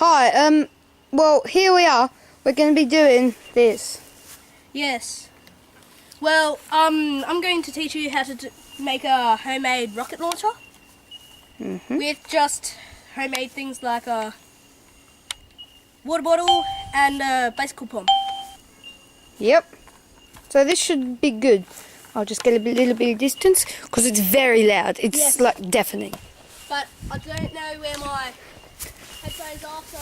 Hi, well, here we are. We're going to be doing this. Yes. Well, I'm going to teach you how to make a homemade rocket launcher with just homemade things like a water bottle and a bicycle pump. Yep. So this should be good. I'll just get a little bit of distance because it's very loud. It's like deafening. But I don't know where my headphones are, so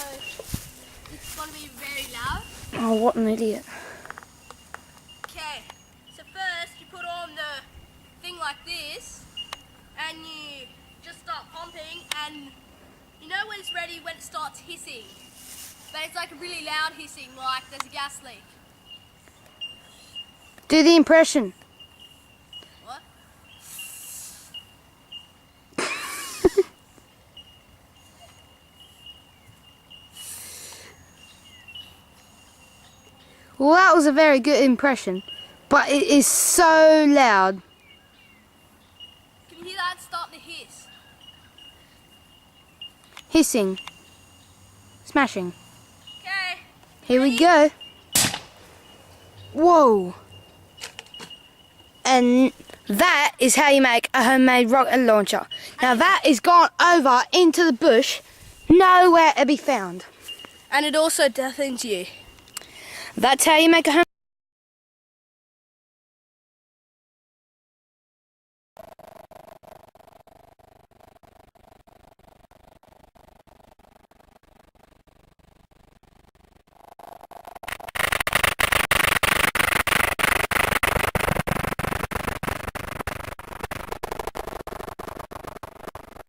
it's going to be very loud. Oh, what an idiot. Okay, so first you put on the thing like this and you just start pumping, and you know when it's ready when it starts hissing, but it's like a really loud hissing, like there's a gas leak. Do the impression. What? Well, that was a very good impression, but it is so loud. Can you hear that start to hiss? Hissing. Smashing. Okay. Here we go. Whoa. And that is how you make a homemade rocket launcher. Now that is gone over into the bush, nowhere to be found. And it also deafens you. That's how you make a